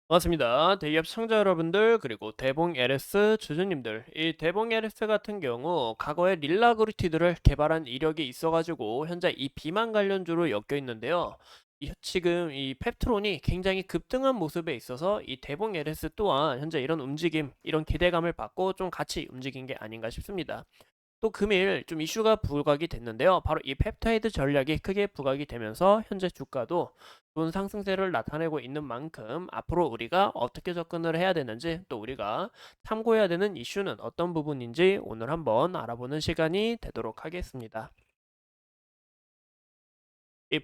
반갑습니다. 대기업 시청자 여러분들 그리고 대봉 LS 주주님들, 이 대봉 LS 같은 경우 과거에 릴라그리티드를 개발한 이력이 있어가지고 현재 이 비만 관련주로 엮여 있는데요. 지금 이 펩트론이 굉장히 급등한 모습에 있어서 이 대봉 LS 또한 현재 이런 움직임, 이런 기대감을 받고 좀 같이 움직인 게 아닌가 싶습니다. 또 금일 좀 이슈가 부각이 됐는데요. 바로 이 펩타이드 전략이 크게 부각이 되면서 현재 주가도 좋은 상승세를 나타내고 있는 만큼 앞으로 우리가 어떻게 접근을 해야 되는지, 또 우리가 참고해야 되는 이슈는 어떤 부분인지 오늘 한번 알아보는 시간이 되도록 하겠습니다.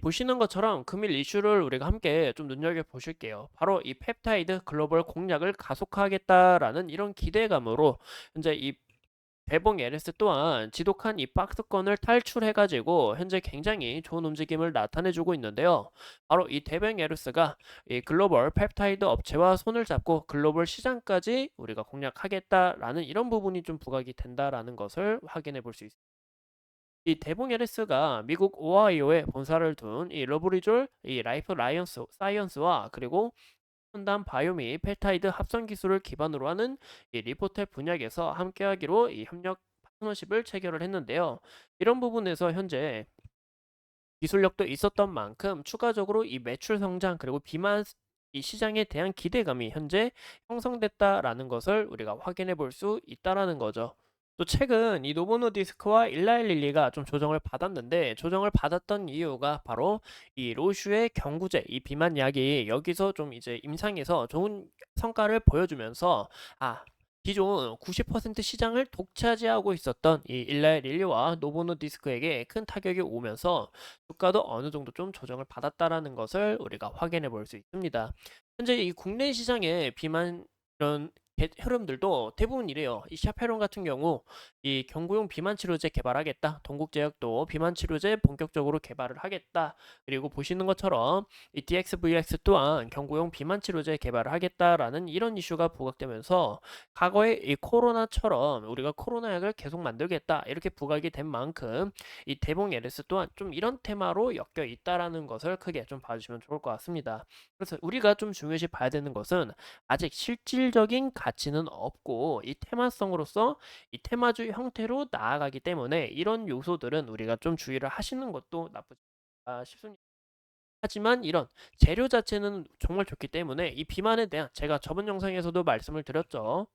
보시는 것처럼 금일 이슈를 우리가 함께 좀 눈여겨보실게요. 바로 이 펩타이드 글로벌 공략을 가속화하겠다라는 이런 기대감으로 현재 이 대봉 LS 또한 지독한 이 박스권을 탈출해가지고 현재 굉장히 좋은 움직임을 나타내주고 있는데요. 바로 이 대봉 LS가 이 글로벌 펩타이드 업체와 손을 잡고 글로벌 시장까지 우리가 공략하겠다라는 이런 부분이 좀 부각이 된다라는 것을 확인해 볼 수 있습니다. 이 대봉 LS가 미국 오하이오에 본사를 둔 이 러브리졸 이 라이프 라이언스 사이언스와 그리고 첨단 바이오 미 펩타이드 합성 기술을 기반으로 하는 이 리포텔 분야에서 함께하기로 이 협력 파트너십을 체결을 했는데요. 이런 부분에서 현재 기술력도 있었던 만큼 추가적으로 이 매출 성장 그리고 비만 이 시장에 대한 기대감이 현재 형성됐다라는 것을 우리가 확인해 볼 수 있다라는 거죠. 또 최근 이 노보노 디스크와 일라이 릴리가 좀 조정을 받았는데, 조정을 받았던 이유가 바로 이 로슈의 경구제 이 비만 약이 여기서 좀 이제 임상에서 좋은 성과를 보여주면서 기존 90% 시장을 독차지하고 있었던 이 일라이 릴리와 노보노 디스크에게 큰 타격이 오면서 주가도 어느 정도 좀 조정을 받았다라는 것을 우리가 확인해 볼 수 있습니다. 현재 이 국내 시장의 비만 이런 흐름들도 대부분 이래요. 이 샤페론 같은 경우 이 경구용 비만 치료제 개발하겠다. 동국제약도 비만 치료제 본격적으로 개발을 하겠다. 그리고 보시는 것처럼 이 DXVX 또한 경구용 비만 치료제 개발을 하겠다라는 이런 이슈가 부각되면서 과거에 이 코로나처럼 우리가 코로나 약을 계속 만들겠다 이렇게 부각이 된 만큼 이 대봉 LS 또한 좀 이런 테마로 엮여 있다라는 것을 크게 좀 봐주시면 좋을 것 같습니다. 그래서 우리가 좀 중요시 봐야 되는 것은 아직 실질적인 가치는 없고 이 테마성으로서 이 테마주 형태로 나아가기 때문에 이런 요소들은 우리가 좀 주의를 하시는 것도 나쁘지 않다 싶습니다. 하지만 이런 재료 자체는 정말 좋기 때문에 이 비만에 대한, 제가 저번 영상에서도 말씀을 드렸죠.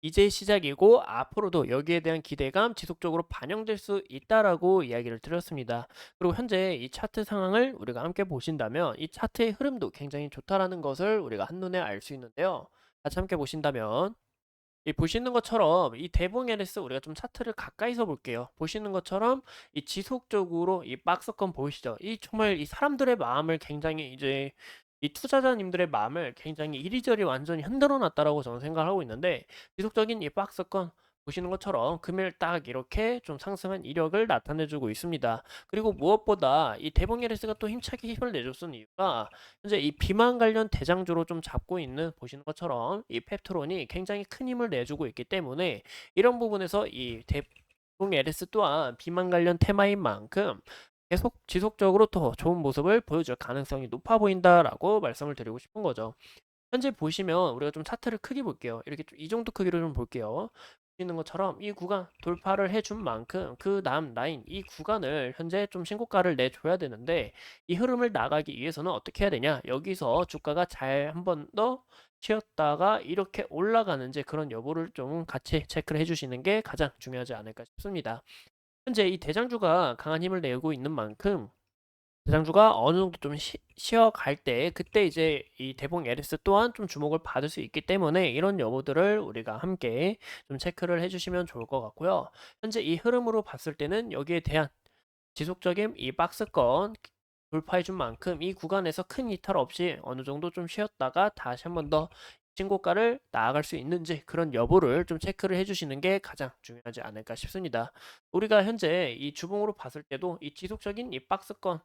이제 시작이고 앞으로도 여기에 대한 기대감 지속적으로 반영될 수 있다라고 이야기를 드렸습니다. 그리고 현재 이 차트 상황을 우리가 함께 보신다면 이 차트의 흐름도 굉장히 좋다라는 것을 우리가 한눈에 알 수 있는데요. 같이 함께 보신다면 이 보시는 것처럼 이 대봉 LS 우리가 좀 차트를 가까이서 볼게요. 보시는 것처럼 이 지속적으로 이 박스권 보이시죠? 이 정말 이 사람들의 마음을 굉장히 이제 이 투자자님들의 마음을 굉장히 이리저리 완전히 흔들어 놨다라고 저는 생각을 하고 있는데, 지속적인 이 박스권 보시는 것처럼 금일 딱 이렇게 좀 상승한 이력을 나타내주고 있습니다. 그리고 무엇보다 이 대봉 LS가 또 힘차게 힘을 내줬던 이유가 현재 이 비만 관련 대장주로 좀 잡고 있는, 보시는 것처럼 이 펩트론이 굉장히 큰 힘을 내주고 있기 때문에 이런 부분에서 이 대봉 LS 또한 비만 관련 테마인 만큼 계속 지속적으로 더 좋은 모습을 보여줄 가능성이 높아 보인다라고 말씀을 드리고 싶은 거죠. 현재 보시면 우리가 좀 차트를 크게 볼게요. 이렇게 이 정도 크기로 좀 볼게요. 보시는 것처럼 이 구간 돌파를 해준 만큼 그 다음 라인 이 구간을 현재 좀 신고가를 내줘야 되는데, 이 흐름을 나가기 위해서는 어떻게 해야 되냐? 여기서 주가가 잘 한 번 더 쉬었다가 이렇게 올라가는지 그런 여부를 좀 같이 체크를 해주시는 게 가장 중요하지 않을까 싶습니다. 현재 이 대장주가 강한 힘을 내고 있는 만큼 대장주가 어느 정도 좀 쉬어갈 때 그때 이제 이 대봉 LS 또한 좀 주목을 받을 수 있기 때문에 이런 여부들을 우리가 함께 좀 체크를 해주시면 좋을 것 같고요. 현재 이 흐름으로 봤을 때는 여기에 대한 지속적인 이 박스권 돌파해준 만큼 이 구간에서 큰 이탈 없이 어느 정도 좀 쉬었다가 다시 한 번 더 신고가를 나아갈 수 있는지 그런 여부를 좀 체크를 해주시는 게 가장 중요하지 않을까 싶습니다. 우리가 현재 이 주봉으로 봤을 때도 이 지속적인 이 박스권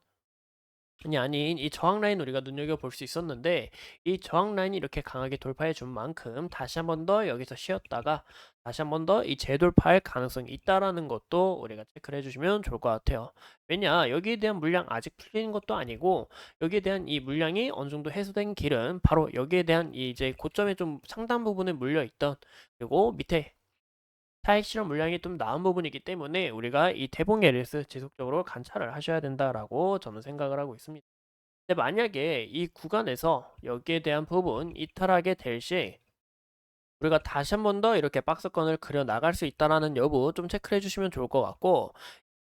아닌 이 저항 라인 우리가 눈여겨볼 수 있었는데 이 저항 라인이 이렇게 강하게 돌파해 준 만큼 다시 한 번 더 여기서 쉬었다가 다시 한 번 더 이 재돌파할 가능성이 있다라는 것도 우리가 체크를 해주시면 좋을 것 같아요. 왜냐 여기에 대한 물량 아직 풀리는 것도 아니고 여기에 대한 이 물량이 어느 정도 해소된 길은 바로 여기에 대한 이 이제 고점에 좀 상당 부분에 물려 있던 그리고 밑에 차익 실현 물량이 좀 나은 부분이기 때문에 우리가 이 대봉 LS 지속적으로 관찰을 하셔야 된다라고 저는 생각을 하고 있습니다. 근데 만약에 이 구간에서 여기에 대한 부분 이탈하게 될 시 우리가 다시 한 번 더 이렇게 박스권을 그려 나갈 수 있다라는 여부 좀 체크해 주시면 좋을 것 같고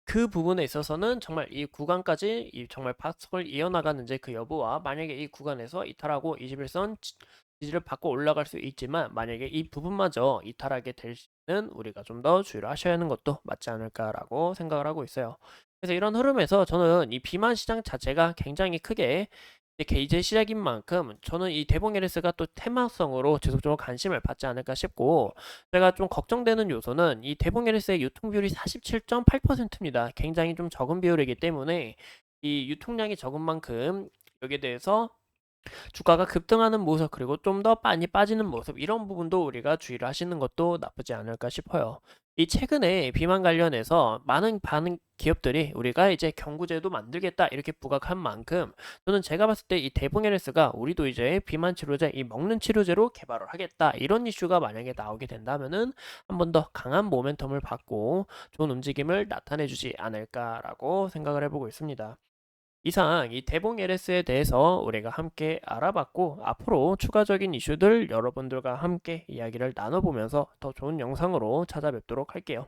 그 부분에 있어서는 정말 이 구간까지 이 정말 박스권을 이어나가는지 그 여부와 만약에 이 구간에서 이탈하고 21선 지지를 받고 올라갈 수 있지만 만약에 이 부분마저 이탈하게 될 시는 우리가 좀 더 주의를 하셔야 하는 것도 맞지 않을까라고 생각을 하고 있어요. 그래서 이런 흐름에서 저는 이 비만 시장 자체가 굉장히 크게 이제 시작인 만큼 저는 이 대봉 LS가 또 테마성으로 지속적으로 관심을 받지 않을까 싶고 제가 좀 걱정되는 요소는 이 대봉 LS의 유통 비율이 47.8%입니다. 굉장히 좀 적은 비율이기 때문에 이 유통량이 적은 만큼 여기에 대해서 주가가 급등하는 모습 그리고 좀 더 많이 빠지는 모습 이런 부분도 우리가 주의를 하시는 것도 나쁘지 않을까 싶어요. 이 최근에 비만 관련해서 많은 반응 기업들이 우리가 이제 경구제도 만들겠다 이렇게 부각한 만큼 저는 제가 봤을 때 이 대봉 LS가 우리도 이제 비만 치료제 이 먹는 치료제로 개발을 하겠다 이런 이슈가 만약에 나오게 된다면은 한 번 더 강한 모멘텀을 받고 좋은 움직임을 나타내 주지 않을까라고 생각을 해보고 있습니다. 이상 이 대봉 LS에 대해서 우리가 함께 알아봤고 앞으로 추가적인 이슈들 여러분들과 함께 이야기를 나눠보면서 더 좋은 영상으로 찾아뵙도록 할게요.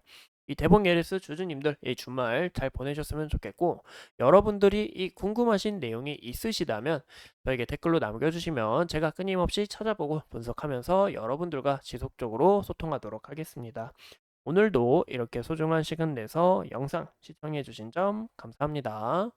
이 대봉 LS 주주님들 이 주말 잘 보내셨으면 좋겠고 여러분들이 이 궁금하신 내용이 있으시다면 저에게 댓글로 남겨주시면 제가 끊임없이 찾아보고 분석하면서 여러분들과 지속적으로 소통하도록 하겠습니다. 오늘도 이렇게 소중한 시간 내서 영상 시청해주신 점 감사합니다.